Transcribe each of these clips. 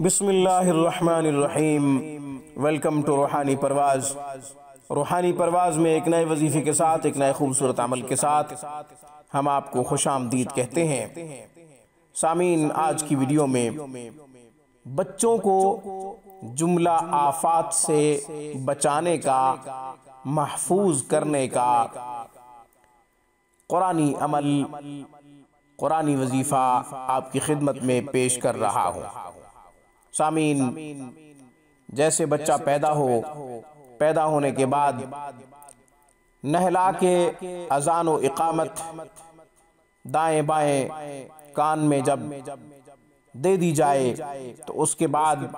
बिस्मिल्लाहिर्रहमानिर्रहीम। Welcome to रूहानी परवाज़। रूहानी परवाज़ में एक नए वजीफ़े के साथ, एक नए खूबसूरत अमल के साथ हम आपको खुशामदीद कहते हैं। सामीन, आज की वीडियो में बच्चों को जुमला आफात से बचाने का, महफूज करने का कुरानी अमल, कुरानी वजीफ़ा आपकी खिदमत में पेश कर रहा हूँ। सामीन, जैसे बच्चा पैदा होने के बाद नहला के अज़ान व इक़ामत दाएं बाएं कान में जब दे दी जाए तो उसके बाद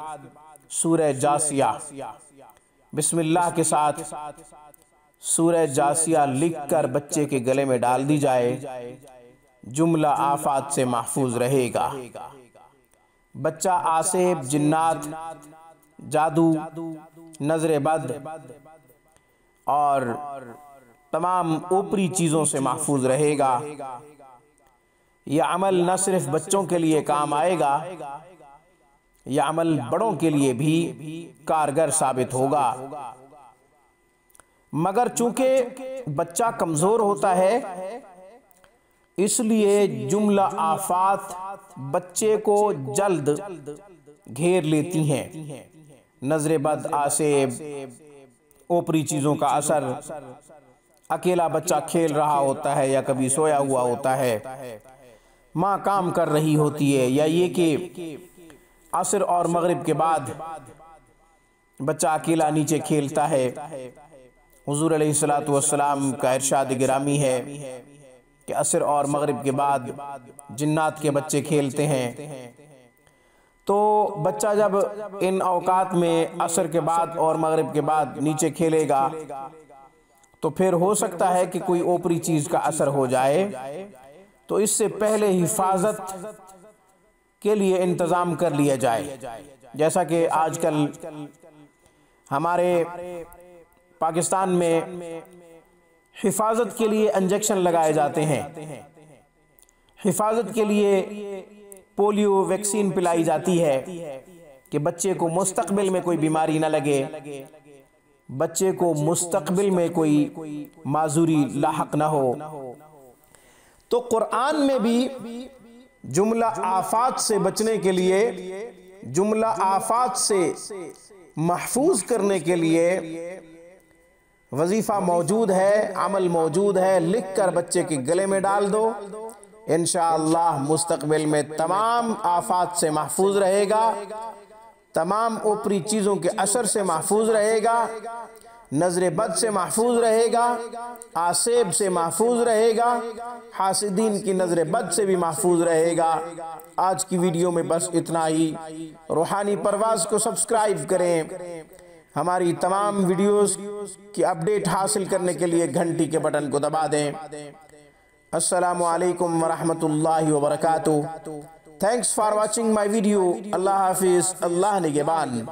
सूरह जासिया बिस्मिल्लाह के साथ सूरह जासिया लिखकर बच्चे के गले में डाल दी जाए, जुमला आफात से महफूज रहेगा। बच्चा आसेब, जिन्नात, जादू, नजर बद और तमाम ऊपरी चीज़ों से महफूज रहेगा। यह अमल न सिर्फ बच्चों के लिए काम आएगा, यह अमल बड़ों के लिए भी कारगर साबित होगा। मगर चूंकि बच्चा कमज़ोर होता है, इसलिए जुमला आफात बच्चे को जल्द घेर लेती हैं। नजर बद, आसेब, ऊपरी चीज़ों का असर, अकेला बच्चा खेल रहा होता है या कभी सोया हुआ होता है, माँ काम कर रही होती है, या ये कि असर और मगरिब के बाद बच्चा अकेला नीचे खेलता है। हुजूर अलैहिस्सलातु वस्सलाम का इरशाद गिरामी है कि असर और मगरिब के बाद जिन्नात के बच्चे खेलते हैं। तो बच्चा जब इन औकात में असर के बाद और मगरिब के बाद नीचे खेलेगा तो फिर हो सकता है कि कोई ऊपरी चीज़ का असर हो जाए, तो इससे पहले हिफाजत के लिए इंतज़ाम कर लिया जाए। जैसा कि आजकल हमारे पाकिस्तान में हिफाजत के लिए इंजेक्शन लगाए जाते हैं, हिफाजत के लिए पोलियो वैक्सीन पिलाई जाती है कि बच्चे को मुस्तकबिल में कोई बीमारी ना लगे, बच्चे को मुस्तकबिल में कोई माजूरी लाहक ना हो। तो कुरान में भी जुमला आफात से बचने के लिए, जुमला आफात से महफूज करने के लिए वजीफ़ा मौजूद है, अमल मौजूद है। लिख कर बच्चे के गले में डाल दो, इंशाअल्लाह मुस्तकबिल में तमाम आफात से महफूज रहेगा, तमाम ऊपरी चीज़ों के असर से महफूज रहेगा, नजर बद से महफूज रहेगा, आसेब से महफूज रहेगा, हासिदीन की नजर बद से भी महफूज रहेगा। आज की वीडियो में बस इतना ही। रूहानी परवाज़ को सब्सक्राइब करें। हमारी तमाम वीडियोस की अपडेट हासिल करने के लिए घंटी के बटन को दबा दें। अस्सलामु अलैकुम वरहमतुल्लाहि वबरकातुहू। Thanks for watching my video. अल्लाह हाफिज़, अल्लाह निगहबान।